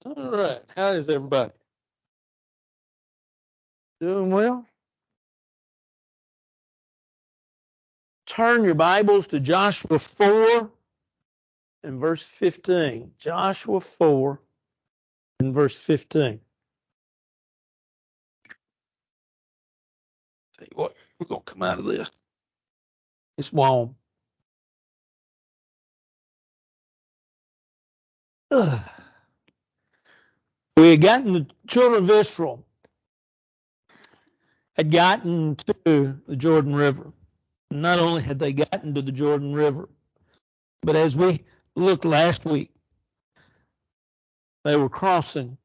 All right. How is everybody? Doing well? Turn your Bibles to Joshua 4 and verse 15. Joshua 4 and verse 15. Tell you what, we're going to come out of this. It's warm. We had gotten the children of Israel had gotten to the Jordan River. Not only had they gotten to the Jordan River, but as we looked last week, they were crossing.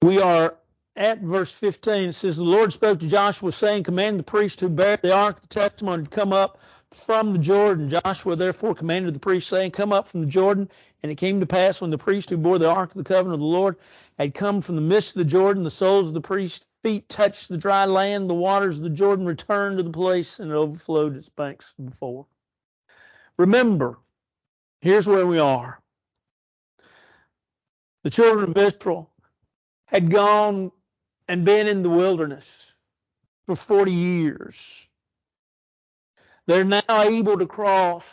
We are at verse 15. It says, the Lord spoke to Joshua, saying, command the priest who bear the ark of the testimony to come up from the Jordan. Joshua therefore commanded the priest, saying, come up from the Jordan. And it came to pass, when the priest who bore the ark of the covenant of the Lord had come from the midst of the Jordan, the soles of the priest's feet touched the dry land. The waters of the Jordan returned to the place, and it overflowed its banks before. Remember, here's where we are. The children of Israel had gone and been in the wilderness for 40 years. They're now able to cross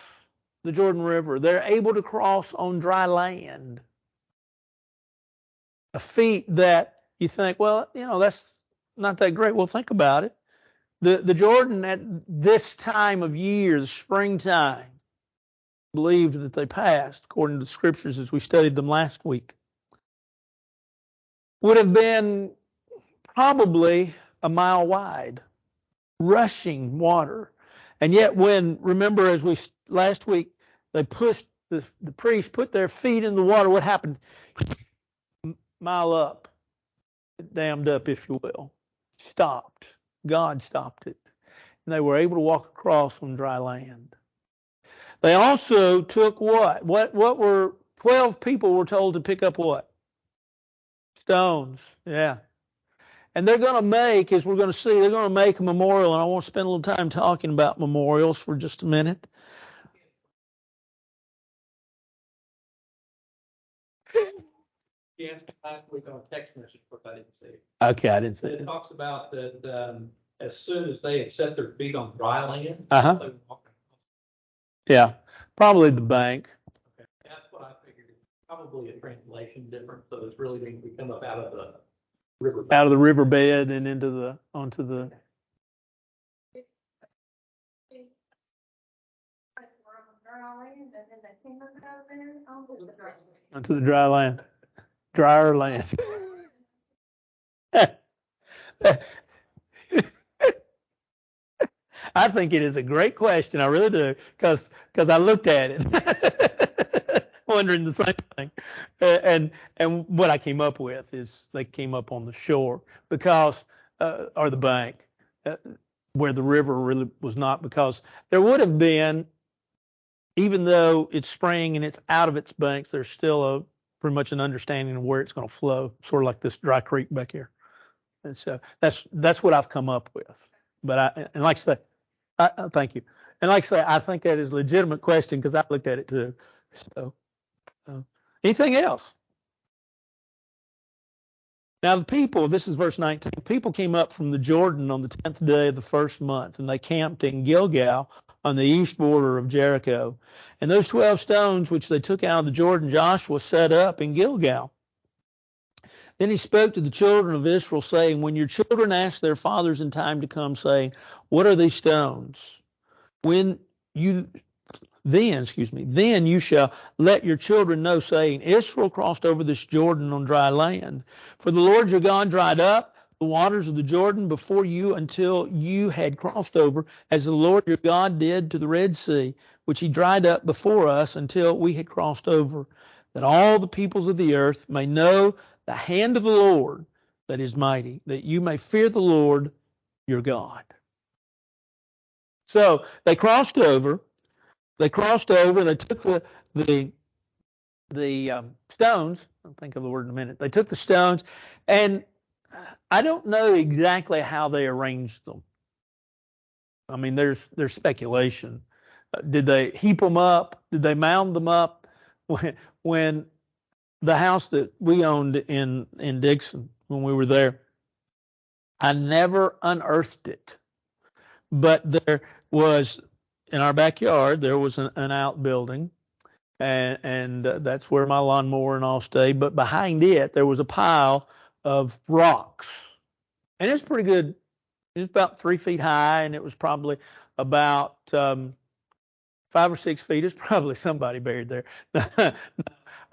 the Jordan River. They're able to cross on dry land. A feat that you think, well, that's not that great. Well, think about it. The Jordan at this time of year, the springtime, believed that they passed, according to the scriptures as we studied them last week, would have been probably a mile wide, rushing water. And yet remember, as we last week, they pushed, the priests put their feet in the water, what happened? Mile up, it dammed up, if you will, stopped. God stopped it. And they were able to walk across on dry land. They also took what? What were 12 people were told to pick up what? Stones. Yeah. And they're going to make, as we're going to see, they're going to make a memorial. And I want to spend a little time talking about memorials for just a minute. She asked me last week on a text message, but I didn't see it. Okay, I didn't see it. It talks about that as soon as they had set their feet on dry land, they were walking. Yeah, probably the bank. Okay, that's what I figured. It's probably a translation difference, so it's really going to come up out of the river. Out of the riverbed and onto the. Onto the dry land. Drier land. I think it is a great question. I really do, because I looked at it, wondering the same thing. And what I came up with is they came up on the shore because, or the bank, where the river really was not, because there would have been, even though it's spring and it's out of its banks, there's still pretty much an understanding of where it's going to flow, sort of like this dry creek back here. And so that's what I've come up with. But like I say, thank you. And like I say, I think that is a legitimate question because I looked at it too. So, anything else? Now the people, this is verse 19, people came up from the Jordan on the 10th day of the first month, and they camped in Gilgal on the east border of Jericho. And those 12 stones which they took out of the Jordan, Joshua set up in Gilgal. Then he spoke to the children of Israel, saying, when your children ask their fathers in time to come, saying, what are these stones? Then you shall let your children know, saying, Israel crossed over this Jordan on dry land. For the Lord your God dried up the waters of the Jordan before you until you had crossed over, as the Lord your God did to the Red Sea, which he dried up before us until we had crossed over, that all the peoples of the earth may know the hand of the Lord that is mighty, that you may fear the Lord your God. So they crossed over. They crossed over and they took the stones. I'll think of the word in a minute. They took the stones, and I don't know exactly how they arranged them. I mean, there's speculation. Did they heap them up? Did they mound them up? When the house that we owned in Dixon when we were there, I never unearthed it, but there was in our backyard there was an outbuilding, and that's where my lawnmower and all stayed. But behind it there was a pile of rocks, and it's pretty good. It was about 3 feet high, and it was probably about 5 or 6 feet. It's probably somebody buried there.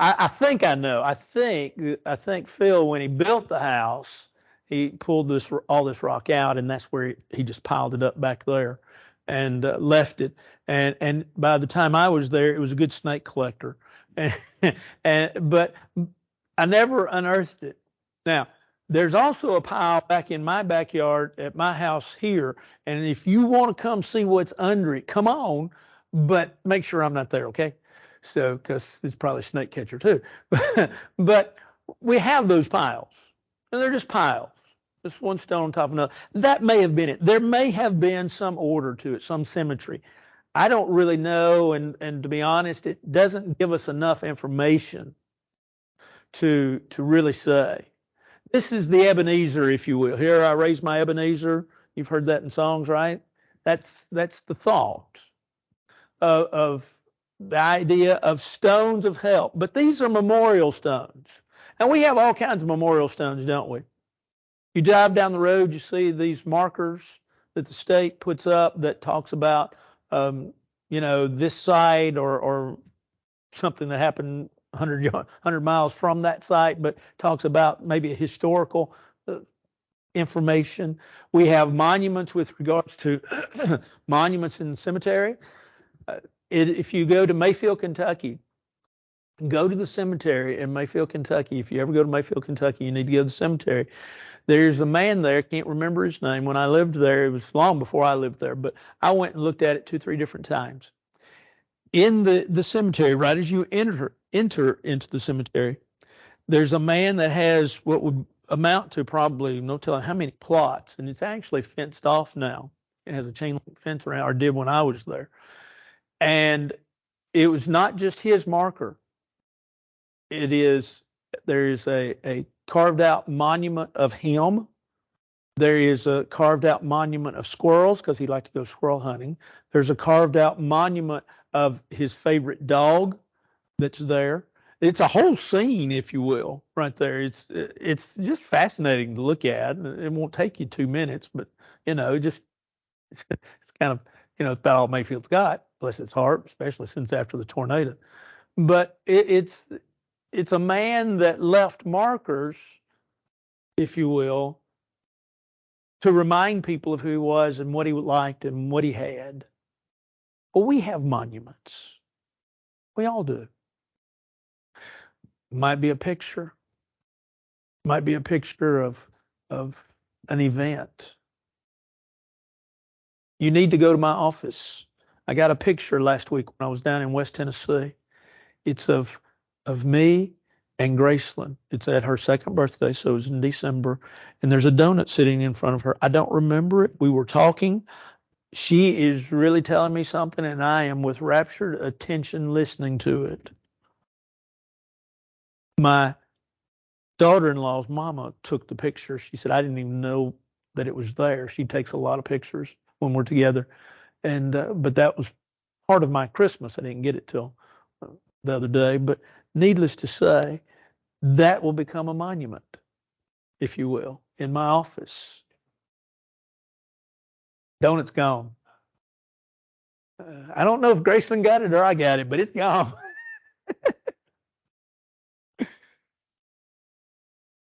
I think I know. I think Phil, when he built the house, he pulled all this rock out, and that's where he just piled it up back there, and left it. And by the time I was there, it was a good snake collector. But I never unearthed it. Now there's also a pile back in my backyard at my house here, and if you want to come see what's under it, come on, but make sure I'm not there, okay? So, because it's probably a snake catcher too. But we have those piles, and they're just piles, just one stone on top of another. That may have been it. There may have been some order to it, some symmetry. I don't really know, and to be honest, it doesn't give us enough information to really say. This is the Ebenezer, if you will. Here I raise my Ebenezer. You've heard that in songs, right? That's the thought of the idea of stones of help. But these are memorial stones. And we have all kinds of memorial stones, don't we? You drive down the road, you see these markers that the state puts up that talks about, this site or something that happened 100 miles from that site, but talks about maybe a historical information. We have monuments with regards to monuments in the cemetery. If you go to Mayfield, Kentucky, go to the cemetery in Mayfield, Kentucky. If you ever go to Mayfield, Kentucky, you need to go to the cemetery. There's a man there, can't remember his name. When I lived there, it was long before I lived there, but I went and looked at it 2-3 different times. In the cemetery, right as you enter into the cemetery, there's a man that has what would amount to probably no telling how many plots, and it's actually fenced off now. It has a chain link fence around, or did when I was there. And it was not just his marker. There is a carved out monument of him. There is a carved out monument of squirrels because he liked to go squirrel hunting. There's a carved out monument of his favorite dog that's there. It's a whole scene, if you will, right there. It's just fascinating to look at. It won't take you 2 minutes, but just it's kind of it's about all Mayfield's got, bless its heart, especially since after the tornado. But it's a man that left markers, if you will, to remind people of who he was and what he liked and what he had. Well, we have monuments. We all do. Might be a picture. Might be a picture of an event. You need to go to my office. I got a picture last week when I was down in West Tennessee. It's of me and Graceland. It's at her second birthday, so it was in December. And there's a donut sitting in front of her. I don't remember it. We were talking. She is really telling me something, and I am with raptured attention listening to it. My daughter-in-law's mama took the picture. She said, I didn't even know that it was there. She takes a lot of pictures when we're together. And but that was part of my Christmas. I didn't get it till the other day. But needless to say, that will become a monument, if you will, in my office. Donut's gone. I don't know if Graceland got it or I got it, but it's gone.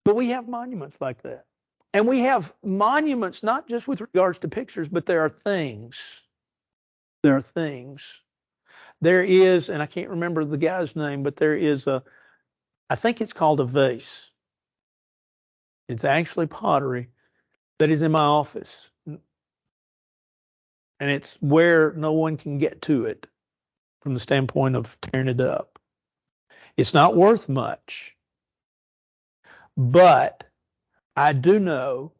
But we have monuments like that. And we have monuments not just with regards to pictures, but there are things. There are things. There is, and I can't remember the guy's name, but there is I think it's called a vase. It's actually pottery that is in my office. And it's where no one can get to it from the standpoint of tearing it up. It's not worth much. But I do know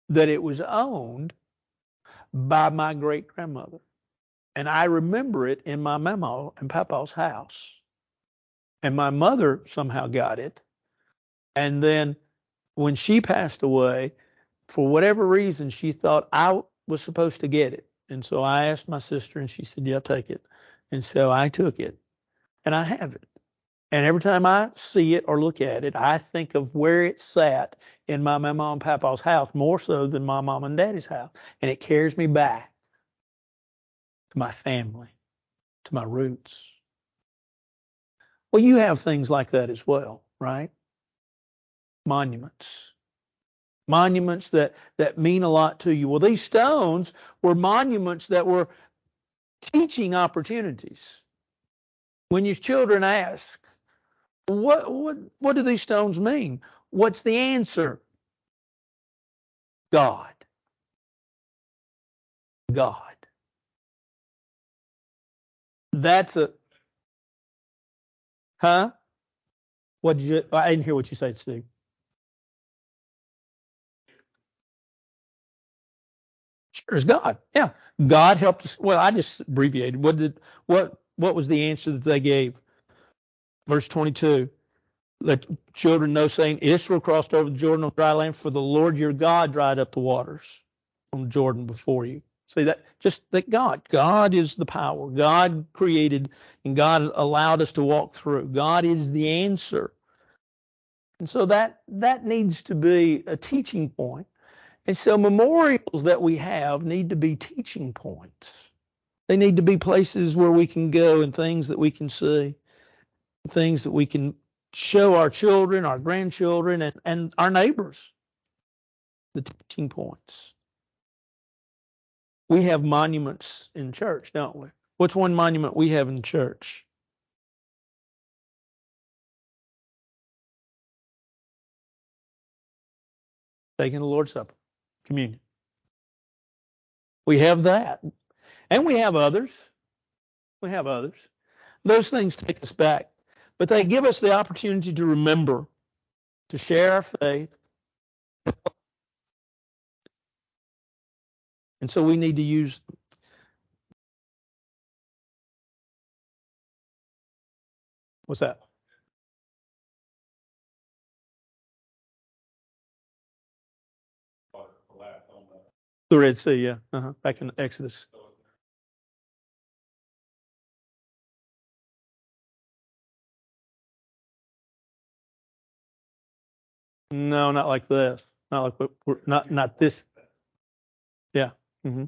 that it was owned by my great grandmother. And I remember it in my mama and papa's house. And my mother somehow got it. And then when she passed away, for whatever reason, she thought I was supposed to get it. And so I asked my sister, and she said, yeah, take it. And so I took it, and I have it. And every time I see it or look at it, I think of where it sat in my mama and papa's house, more so than my mom and daddy's house. And it carries me back to my family, to my roots. Well, you have things like that as well, right? Monuments. Monuments that mean a lot to you. Well, these stones were monuments that were teaching opportunities. When your children ask, what do these stones mean? What's the answer? God. God. That's a, huh? What did you, I didn't hear what you said, Steve. Sure is God. Yeah. God helped us. Well, I just abbreviated. What was the answer that they gave? Verse 22. Let children know, saying, Israel crossed over the Jordan on dry land, for the Lord your God dried up the waters from Jordan before you. See that? Just that God is the power. God created and God allowed us to walk through. God is the answer. And so that needs to be a teaching point. And so memorials that we have need to be teaching points. They need to be places where we can go and things that we can see, things that we can show our children, our grandchildren, and our neighbors, the teaching points. We have monuments in church, don't we? What's one monument we have in church? Taking the Lord's Supper, communion. We have that. And we have others. We have others. Those things take us back, but they give us the opportunity to remember, to share our faith. And so we need to use them. What's that? The Red Sea, yeah. Back in Exodus. No, not like this. Not like we're not this. Yeah. Mm-hmm.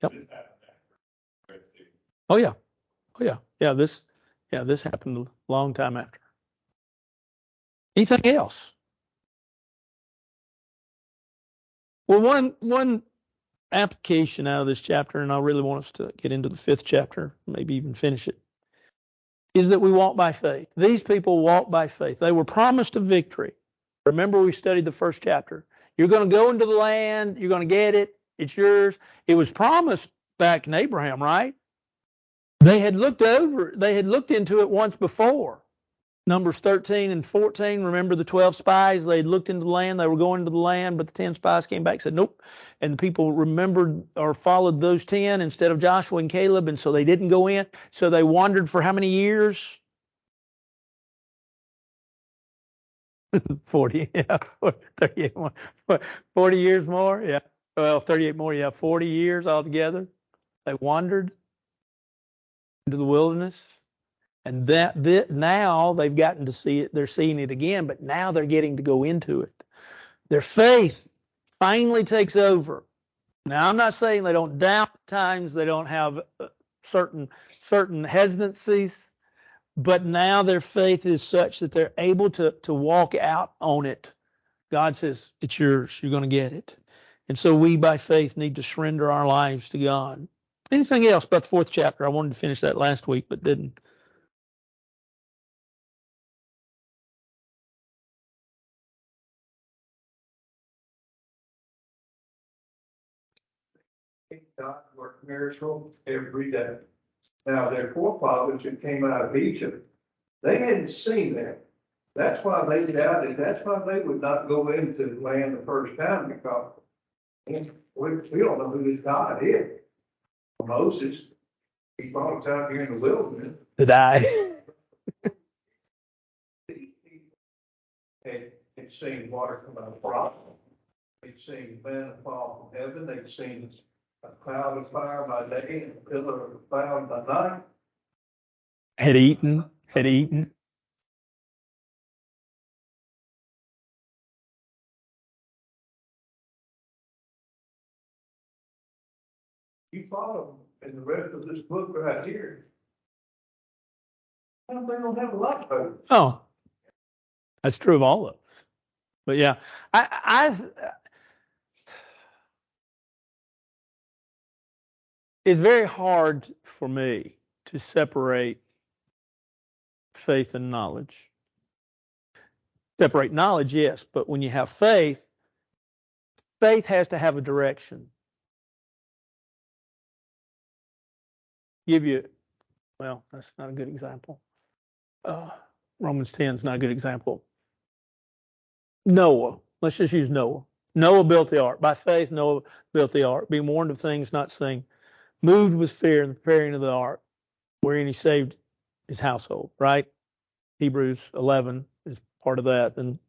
Yep. Oh yeah. Oh yeah. This happened a long time after. Anything else? Well, one application out of this chapter, and I really want us to get into the 5th chapter, maybe even finish it, is that we walk by faith. These people walk by faith. They were promised a victory. Remember, we studied the 1st chapter. You're going to go into the land. You're going to get it. It's yours. It was promised back in Abraham, right? They had looked into it once before. Numbers 13 and 14, remember the 12 spies? They looked into the land. They were going to the land, but the 10 spies came back and said, nope. And the people remembered or followed those 10 instead of Joshua and Caleb, and so they didn't go in. So they wandered for how many years? 40, yeah, 38 more, 40 years more, yeah. Well, 38 more, yeah, 40 years altogether. They wandered into the wilderness. And that now they've gotten to see it. They're seeing it again, but now they're getting to go into it. Their faith finally takes over. Now, I'm not saying they don't doubt at times, they don't have certain hesitancies, but now their faith is such that they're able to walk out on it. God says, it's yours. You're going to get it. And so we, by faith, need to surrender our lives to God. Anything else about the 4th chapter? I wanted to finish that last week, but didn't. God worked miracles every day. Now, their forefathers that came out of Egypt, they hadn't seen that. That's why they doubted. That's why they would not go into the land the first time, because we don't know who this God is. Moses, He brought us out here in the wilderness. To die. They'd seen water come out of the rock. They'd seen manna fall from heaven. They'd seen a cloud of fire by day and a pillar of cloud by night. Had eaten. You follow in the rest of this book right here. They don't have a lot of hope. Oh, that's true of all of us. But yeah, it's very hard for me to separate faith and knowledge. Separate knowledge, yes, but when you have faith, faith has to have a direction. Well, that's not a good example. Romans 10 is not a good example. Noah, let's just use Noah. Noah built the ark. By faith, Noah built the ark, being warned of things not seen, moved with fear in the preparing of the ark, wherein he saved his household, right? Hebrews 11 is part of that. And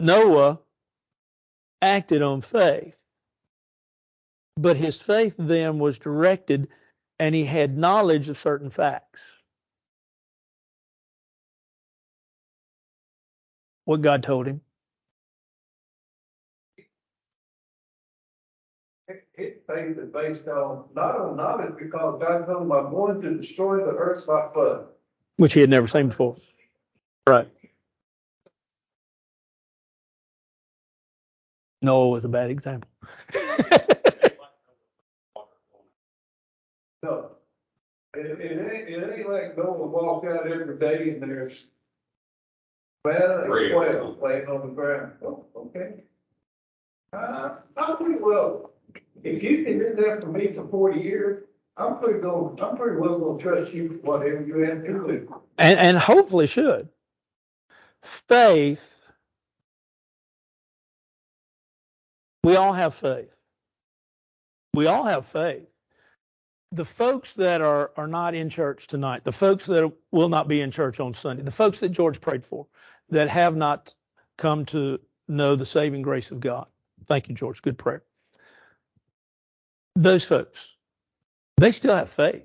Noah acted on faith, but his faith then was directed and he had knowledge of certain facts. What God told him. His faith is based on, not on knowledge, because God told him, I'm going to destroy the earth by flood. Which he had never seen before. Right. Noah was a bad example. No. It ain't like Noah walked out every day and there's manna and quail laying on the ground. Oh, okay. I pretty well, if you can do that for me for 40 years, I'm pretty well gonna trust you for whatever you have to do. And hopefully should. Faith, we all have faith. We all have faith. The folks that are not in church tonight, the folks that will not be in church on Sunday, the folks that George prayed for, that have not come to know the saving grace of God. Thank you, George. Good prayer. Those folks, they still have faith.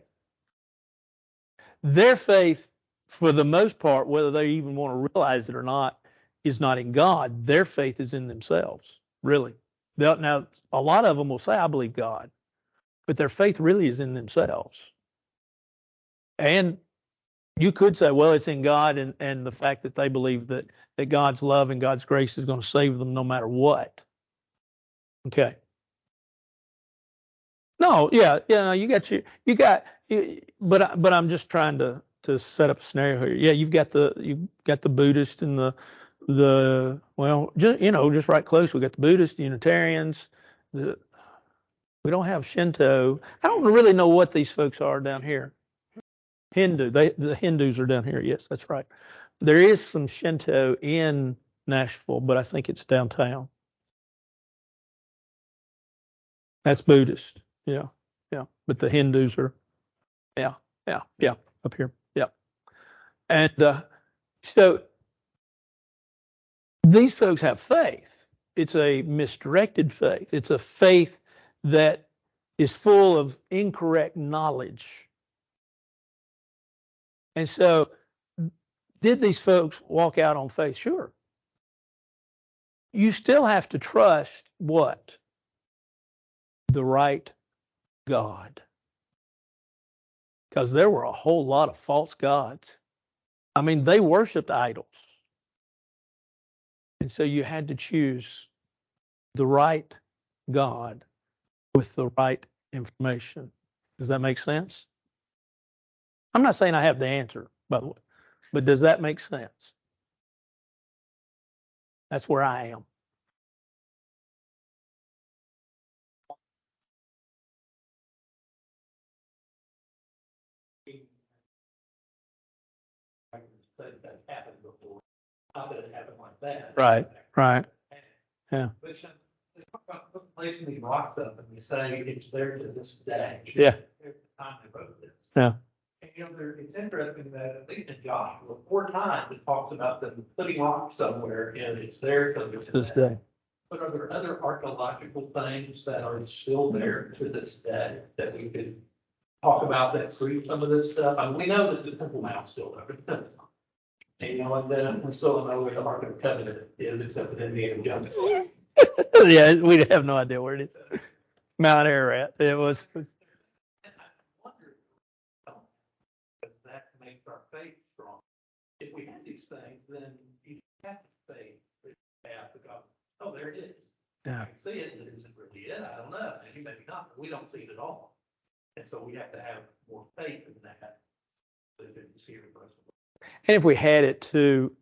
Their faith, for the most part, whether they even want to realize it or not, is not in God. Their faith is in themselves, really. Now, a lot of them will say, I believe God, but their faith really is in themselves. And you could say, well, it's in God and the fact that they believe that God's love and God's grace is going to save them no matter what. Okay. No, yeah, no, but I'm just trying to set up a scenario here. Yeah, you've got the Buddhist and the well, just right close. We got the Buddhist, Unitarians. We don't have Shinto. I don't really know what these folks are down here. Hindu. The Hindus are down here. Yes, that's right. There is some Shinto in Nashville, but I think it's downtown. That's Buddhist. Yeah. But the Hindus are, yeah, up here. Yeah. And so these folks have faith. It's a misdirected faith. It's a faith that is full of incorrect knowledge. And so, did these folks walk out on faith? Sure. You still have to trust what? The right God. Because there were a whole lot of false gods. I mean, they worshiped idols. And so you had to choose the right God with the right information. Does that make sense? I'm not saying I have the answer, by the way, but does that make sense? That's where I am. That happened before. Not that it happened like that. Right. Yeah. But Placing these rocks up and you say it's there to this day. Yeah. At the time they wrote this. Yeah. And it's interesting that at least in Joshua, 4 times it talks about them putting rocks somewhere and it's there to This day. But are there other archaeological things that are still there to this day that we could talk about that prove some of this stuff? I mean, we know that the Temple Mount's still there, but the Temple's not. And then we still don't know where the Ark of the Covenant is, except for Indiana Jones. Yeah, we have no idea where it is. Mount Ararat. It was. And I wonder if that makes our faith strong. If we had these things, then you have to faith that you have to go, oh, there it is. Yeah. I can see it, but is it really it? I don't know. Maybe not, but we don't see it at all. And so we have to have more faith in that. Than see it for us. And if we had it to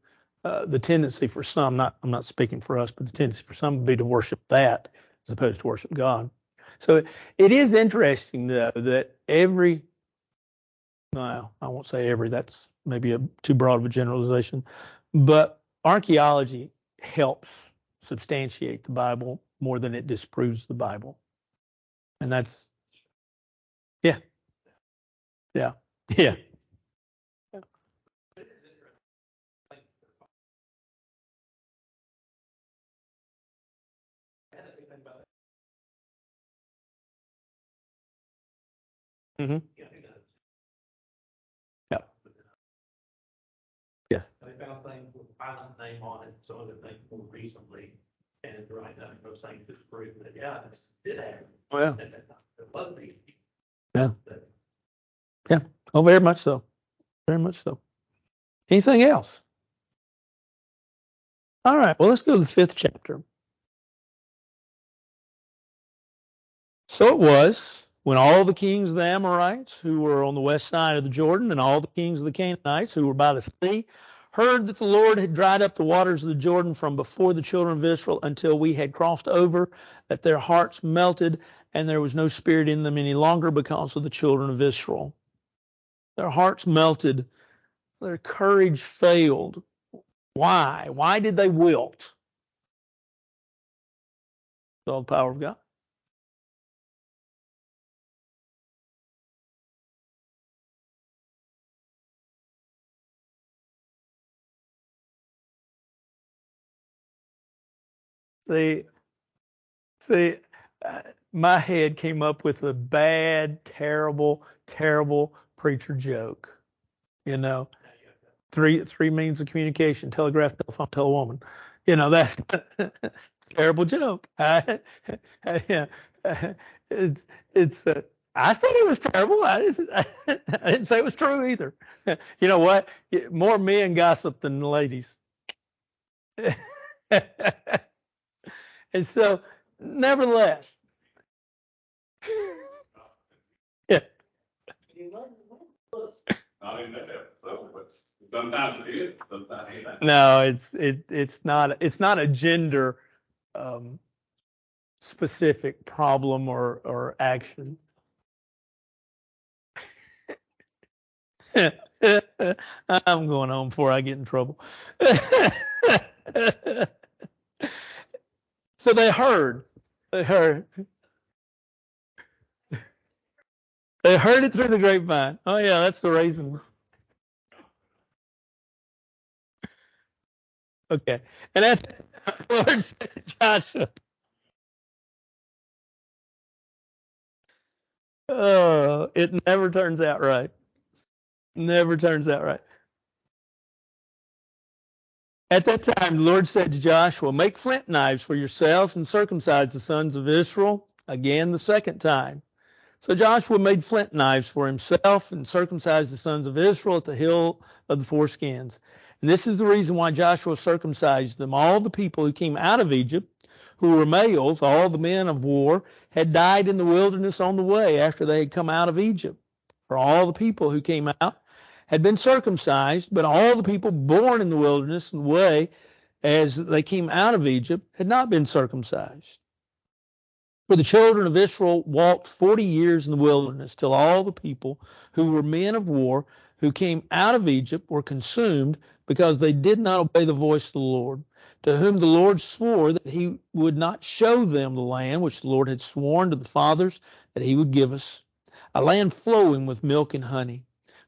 the tendency for some, I'm not speaking for us, but the tendency for some would be to worship that as opposed to worship God. So it is interesting though that I won't say every, that's maybe too broad of a generalization, but archaeology helps substantiate the Bible more than it disproves the Bible. And that's, yeah. Mm-hmm. Yeah. Yes. They found things with island name on it, some of the things more recently, and right now those things just prove that this did happen. Oh, yeah. It was the. Yeah. Yeah. Oh, very much so. Very much so. Anything else? All right. Well, let's go to the 5th chapter. So it was when all the kings of the Amorites who were on the west side of the Jordan and all the kings of the Canaanites who were by the sea heard that the Lord had dried up the waters of the Jordan from before the children of Israel until we had crossed over, that their hearts melted and there was no spirit in them any longer because of the children of Israel. Their hearts melted. Their courage failed. Why? Why did they wilt? It's all the power of God. See, my head came up with a bad, terrible preacher joke. You know, three means of communication: telegraph, telephone, tell a woman. You know, that's terrible joke. Yeah, it's. I said it was terrible. I didn't say it was true either. You know what? More men gossip than the ladies. And so, nevertheless, yeah. Sometimes it is, sometimes it ain't. No, it's not a gender specific problem or action. I'm going home before I get in trouble. So they heard it through the grapevine. Oh yeah, that's the raisins. Okay. And that the Lord said to Joshua, oh, it never turns out right. Never turns out right. At that time, the Lord said to Joshua, make flint knives for yourselves and circumcise the sons of Israel. Again, the second time. So Joshua made flint knives for himself and circumcised the sons of Israel at the hill of the foreskins. And this is the reason why Joshua circumcised them. All the people who came out of Egypt, who were males, all the men of war, had died in the wilderness on the way after they had come out of Egypt. For all the people who came out had been circumcised, but all the people born in the wilderness and the way as they came out of Egypt had not been circumcised. For the children of Israel walked 40 years in the wilderness till all the people who were men of war who came out of Egypt were consumed because they did not obey the voice of the Lord. to whom the Lord swore that he would not show them the land which the Lord had sworn to the fathers that he would give us, a land flowing with milk and honey.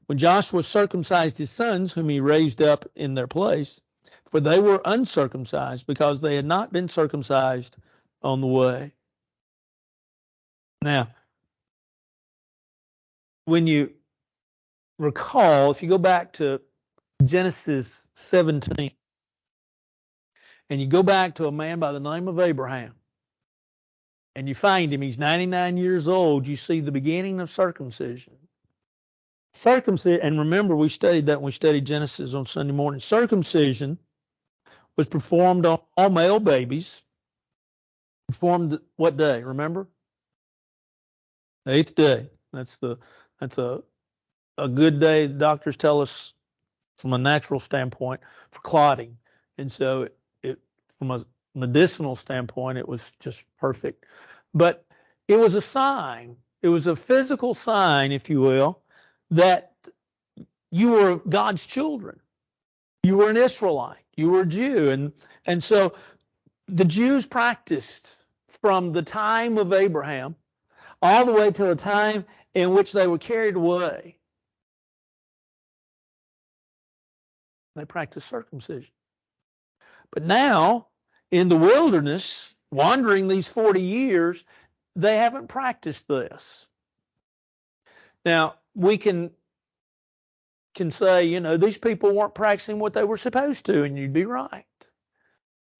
When Joshua circumcised his sons, whom he raised up in their place, for they were uncircumcised because they had not been circumcised on the way. Now, when you recall, if you go back to Genesis 17, and you go back to a man by the name of Abraham, and you find him, he's 99 years old, you see the beginning of circumcision. Circumcision, and remember we studied that when we studied Genesis on Sunday morning. Circumcision was performed on all male babies. Performed what day? Remember? The 8th day. That's a good day. Doctors tell us from a natural standpoint for clotting, and so it from a medicinal standpoint it was just perfect. But it was a sign. It was a physical sign, if you will, that you were God's children. You were an Israelite. You were a Jew. And so the Jews practiced from the time of Abraham all the way to the time in which they were carried away. They practiced circumcision. But now, in the wilderness, wandering these 40 years, they haven't practiced this. Now, we can say, these people weren't practicing what they were supposed to, and you'd be right.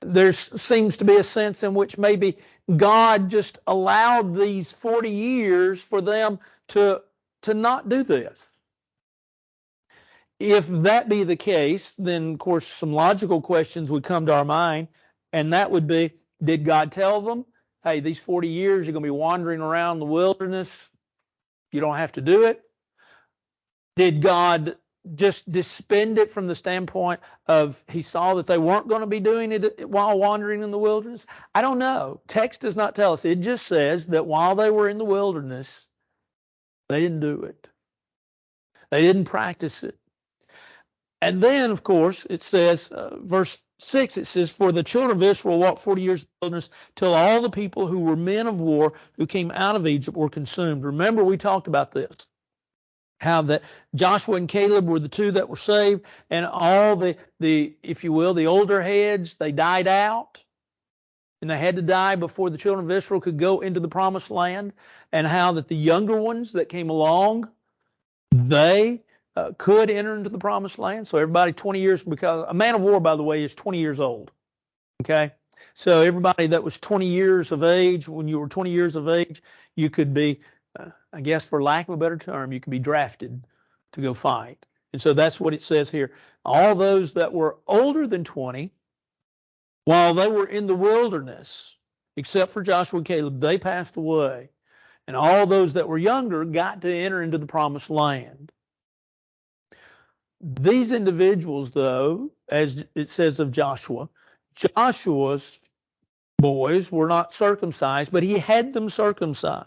There seems to be a sense in which maybe God just allowed these 40 years for them to not do this. If that be the case, then, of course, some logical questions would come to our mind, and that would be, did God tell them, hey, these 40 years you're going to be wandering around the wilderness, you don't have to do it? Did God just suspend it from the standpoint of he saw that they weren't going to be doing it while wandering in the wilderness? I don't know. Text does not tell us. It just says that while they were in the wilderness, they didn't do it. They didn't practice it. And then, of course, it says, verse 6, it says, for the children of Israel walked 40 years in the wilderness till all the people who were men of war who came out of Egypt were consumed. Remember, we talked about this. How that Joshua and Caleb were the two that were saved, and all the if you will, the older heads, they died out, and they had to die before the children of Israel could go into the promised land, and how that the younger ones that came along, they could enter into the promised land. So everybody 20 years, because a man of war, by the way, is 20 years old. Okay? So everybody that was 20 years of age, when you were 20 years of age, you could be, I guess for lack of a better term, you could be drafted to go fight. And so that's what it says here. All those that were older than 20, while they were in the wilderness, except for Joshua and Caleb, they passed away. And all those that were younger got to enter into the promised land. These individuals, though, as it says of Joshua, Joshua's boys were not circumcised, but he had them circumcised.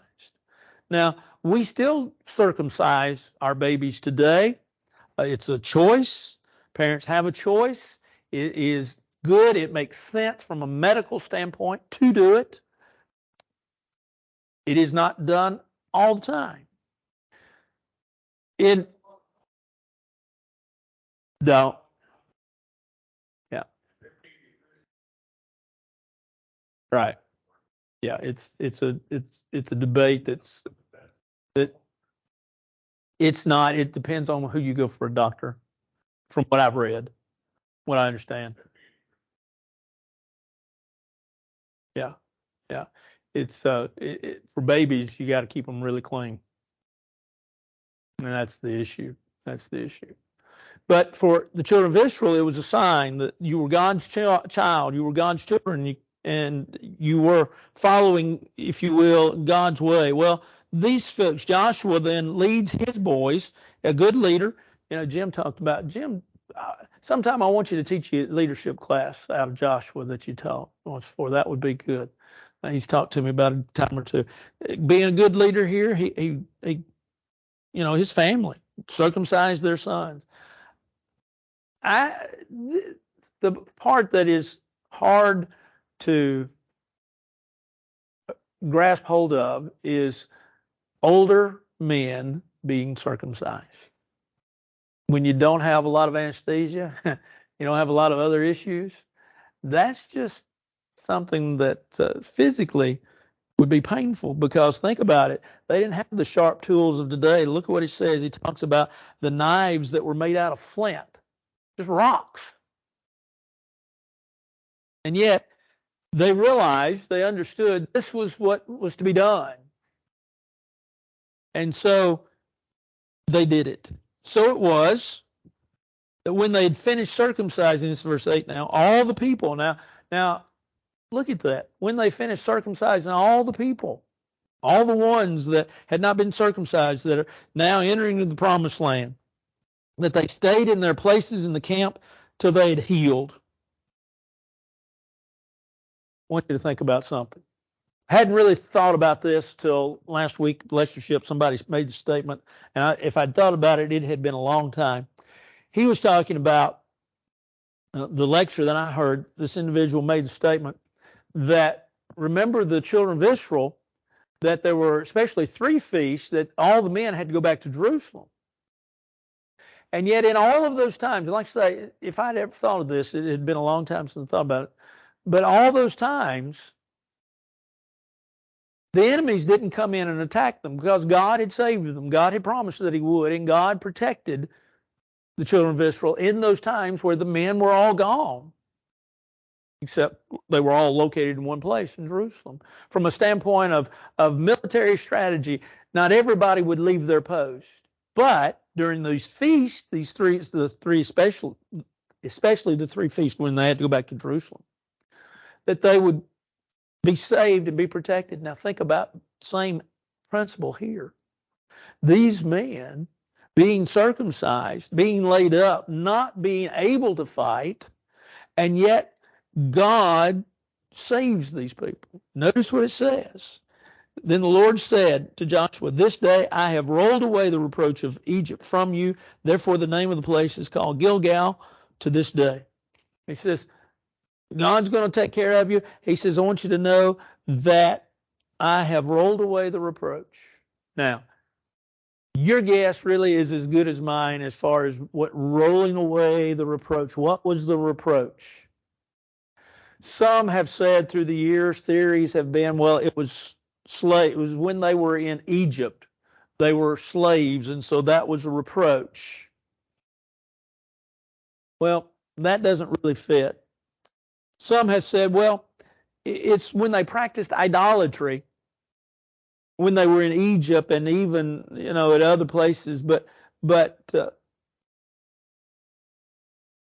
Now, we still circumcise our babies today. It's a choice. Parents have a choice. It is good. It makes sense from a medical standpoint to do it. It is not done all the time. No. Yeah. Right. Yeah. It's a debate that it's not. It depends on who you go for a doctor. From what I've read, what I understand. Yeah. Yeah. It's for babies, you got to keep them really clean, and that's the issue. That's the issue. But for the children of Israel, it was a sign that you were God's child, you were God's children, and you were following, if you will, God's way. Well, these folks, Joshua then leads his boys, a good leader. Jim talked about, sometime I want you to teach you a leadership class out of Joshua that you taught once before. That would be good. He's talked to me about a time or two. Being a good leader here, he his family circumcised their sons. The part that is hard to grasp hold of is older men being circumcised. When you don't have a lot of anesthesia, you don't have a lot of other issues, that's just something that physically would be painful, because think about it. They didn't have the sharp tools of today. Look at what he says. He talks about the knives that were made out of flint, just rocks. And yet they realized, they understood this was what was to be done. And so they did it. So it was that when they had finished circumcising, this is verse 8 now, all the people, now look at that. When they finished circumcising all the people, all the ones that had not been circumcised, that are now entering into the promised land, that they stayed in their places in the camp till they had healed. I want you to think about something. I hadn't really thought about this till last week, lectureship. Somebody made the statement, and if I'd thought about it, it had been a long time. He was talking about the lecture that I heard. This individual made the statement that, remember the children of Israel, that there were especially 3 feasts that all the men had to go back to Jerusalem. And yet in all of those times, and like I say, if I'd ever thought of this, it had been a long time since I thought about it, but all those times, the enemies didn't come in and attack them, because God had saved them. God had promised that he would, and God protected the children of Israel in those times where the men were all gone, except they were all located in one place in Jerusalem. From a standpoint of military strategy, not everybody would leave their post. But during these feasts, especially the 3 feasts when they had to go back to Jerusalem, that they would be saved and be protected. Now think about the same principle here. These men being circumcised, being laid up, not being able to fight, and yet God saves these people. Notice what it says. Then the Lord said to Joshua, "This day I have rolled away the reproach of Egypt from you. Therefore the name of the place is called Gilgal to this day." He says, God's going to take care of you. He says, I want you to know that I have rolled away the reproach. Now, your guess really is as good as mine as far as what rolling away the reproach. What was the reproach? Some have said through the years, theories have been, well, it was when they were in Egypt. They were slaves, and so that was a reproach. Well, that doesn't really fit. Some have said, well, it's when they practiced idolatry, when they were in Egypt and even, at other places, but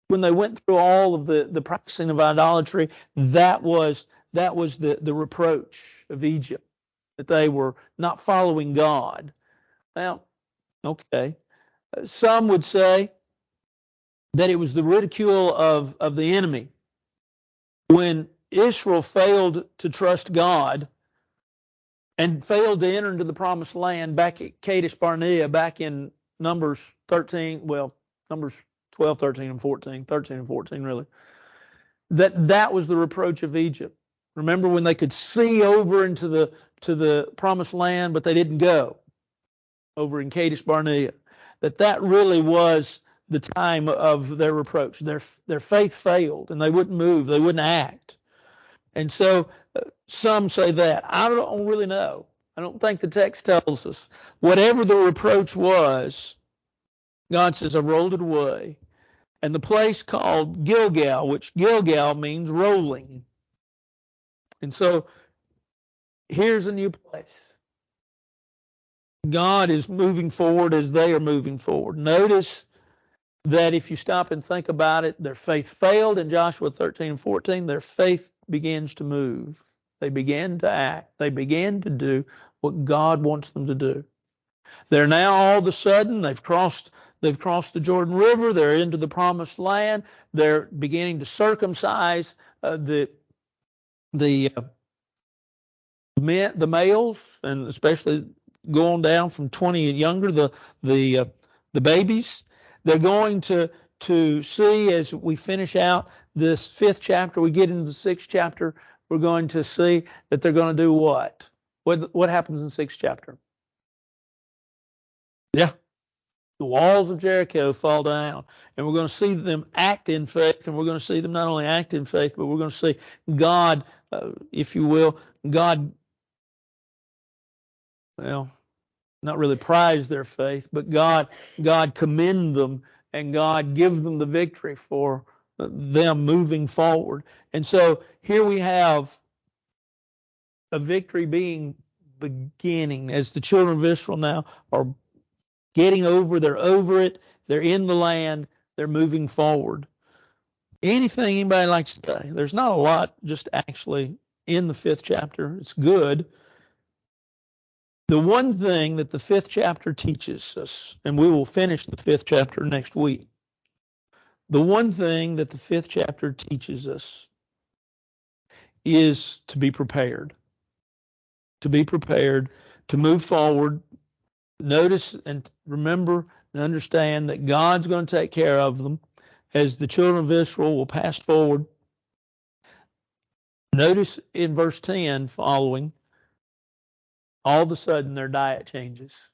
when they went through all of the practicing of idolatry, that was the reproach of Egypt, that they were not following God. Well, okay. Some would say that it was the ridicule of the enemy. When Israel failed to trust God and failed to enter into the promised land back at Kadesh Barnea, back in Numbers 13, Numbers 12, 13, and 14, 13 and 14 really, that was the reproach of Egypt. Remember when they could see over into the promised land, but they didn't go over in Kadesh Barnea, that really was the time of their reproach. Their faith failed, and they wouldn't move, they wouldn't act. And so some say that. I don't really know. I don't think the text tells us. Whatever the reproach was, God says, I've rolled it away. And the place called Gilgal, which Gilgal means rolling. And so here's a new place. God is moving forward as they are moving forward. Notice that if you stop and think about it, their faith failed in Joshua 13 and 14. Their faith begins to move. They began to act. They began to do what God wants them to do. They're now all of a sudden, they've crossed the Jordan River. They're into the promised land. They're beginning to circumcise the males, and especially going down from 20 and younger, the babies. They're going to see, as we finish out, this 5th chapter, we get into the 6th chapter, we're going to see that they're going to do what? What happens in the 6th chapter? Yeah. The walls of Jericho fall down, and we're going to see them act in faith, and we're going to see them not only act in faith, but we're going to see God, if you will, God, well, not really prize their faith, but God commend them, and God give them the victory for them moving forward. And so here we have a victory beginning as the children of Israel now are getting over, they're over it, they're in the land, they're moving forward. Anything anybody likes to say? There's not a lot just actually in the 5th chapter. It's good. The one thing that the 5th chapter teaches us, and we will finish the 5th chapter next week, the one thing that the 5th chapter teaches us is to be prepared. To be prepared, to move forward. Notice and remember and understand that God's going to take care of them as the children of Israel will pass forward. Notice in verse 10 following, all of a sudden their diet changes.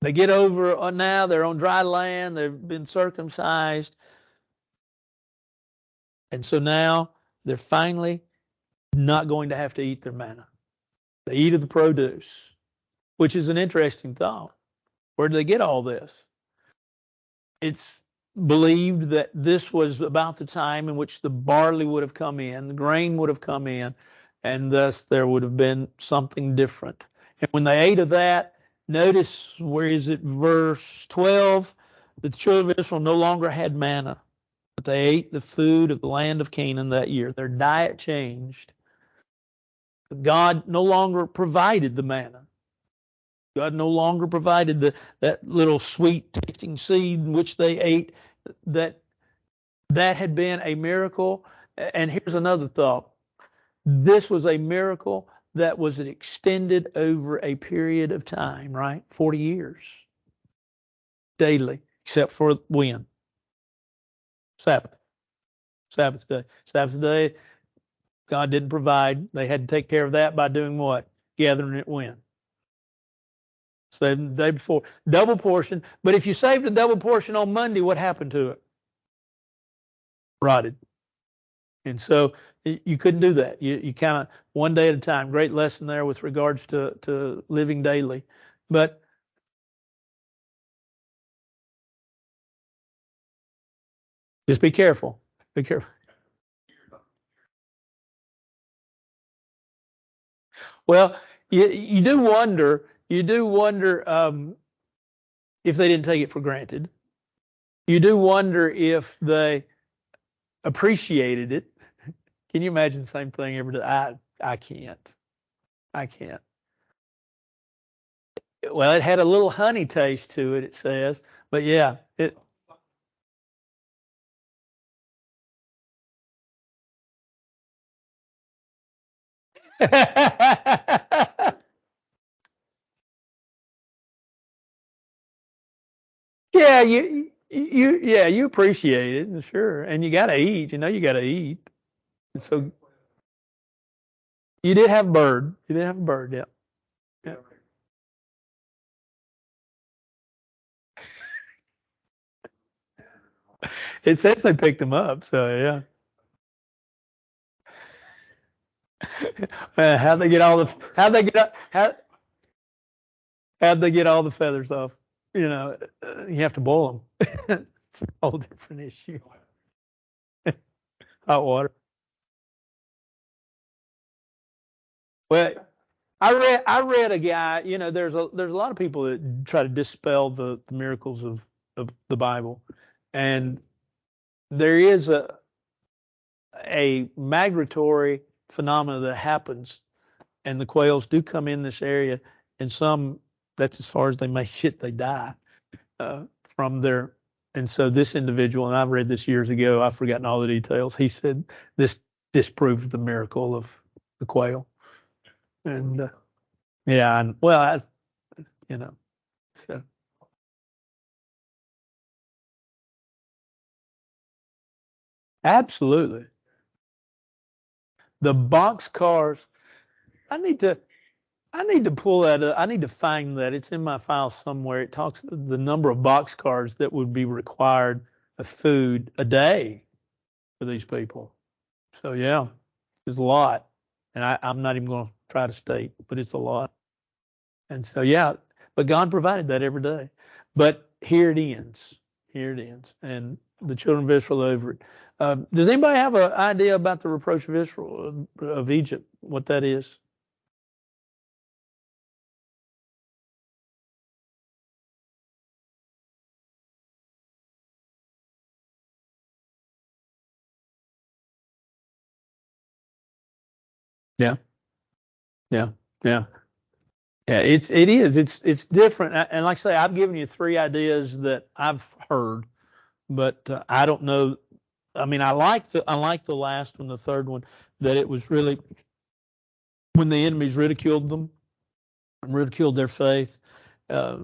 They get over now, they're on dry land, they've been circumcised. And so now they're finally not going to have to eat their manna. They eat of the produce, which is an interesting thought. Where did they get all this? It's believed that this was about the time in which the barley would have come in, the grain would have come in, and thus there would have been something different. And when they ate of that, notice, where is it, verse 12, that the children of Israel no longer had manna, but they ate the food of the land of Canaan that year. Their diet changed. God no longer provided the manna. God no longer provided that little sweet tasting seed which they ate. That had been a miracle. And here's another thought. This was a miracle that was extended over a period of time, right? 40 years. Daily, except for when? Sabbath. Sabbath day. Sabbath day, God didn't provide. They had to take care of that by doing what? Gathering it when? So the day before, double portion. But if you saved a double portion on Monday, what happened to it? Rotted. And so you couldn't do that. You kind of one day at a time. Great lesson there with regards to living daily. But just be careful. Be careful. Well, you do wonder. You do wonder if they didn't take it for granted. You do wonder if they appreciated it. Can you imagine the same thing every day? I can't. I can't. Well, it had a little honey taste to it, it says. But yeah, it. Yeah, you appreciate it, sure. And you gotta eat, you gotta eat. And so you did have a bird. You did have a bird, yeah. Yeah. It says they picked him up, so yeah. How'd they get all the how'd they get all the feathers off? You have to boil them. It's a whole different issue. Hot water. Well, I read a guy, there's a lot of people that try to dispel the miracles of the Bible. And there is a migratory phenomena that happens, and the quails do come in this area, and some, that's as far as they make it, they die from their. And so this individual, and I've read this years ago, I've forgotten all the details. He said this disproves the miracle of the quail. And yeah, and well, so. Absolutely. The box cars. I need to pull that up. I need to find that. It's in my file somewhere. It talks the number of box cars that would be required of food a day for these people. So yeah, it's a lot. And I'm not even going to try to state, but it's a lot. And so yeah, but God provided that every day. But here it ends. Here it ends. And the children of Israel over it. Does anybody have an idea about the reproach of Israel, of Egypt, what that is? Yeah, yeah, yeah. Yeah, it's different. And like I say, I've given you three ideas that I've heard, but I don't know. I mean, I like the last one, the third one, that it was really when the enemies ridiculed them, ridiculed their faith. Uh,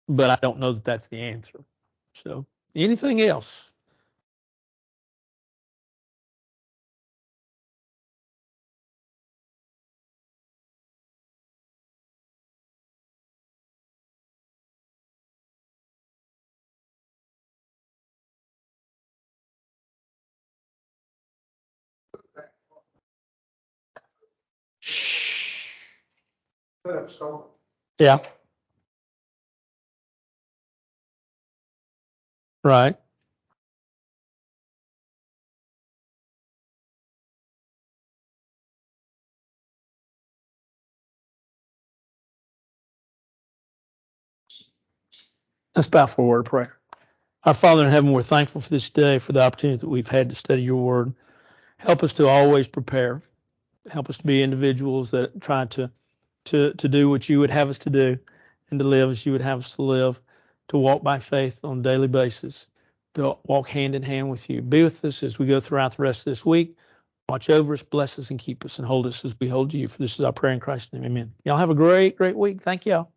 but I don't know that that's the answer. So, anything else? Shh. Yeah. Right. Let's bow for a word of prayer. Our Father in heaven, we're thankful for this day, for the opportunity that we've had to study your word. Help us to always prepare. Help us to be individuals that try to do what you would have us to do and to live as you would have us to live, to walk by faith on a daily basis, to walk hand in hand with you. Be with us as we go throughout the rest of this week. Watch over us, bless us, and keep us, and hold us as we hold you. For this is our prayer in Christ's name. Amen. Y'all have a great, great week. Thank y'all.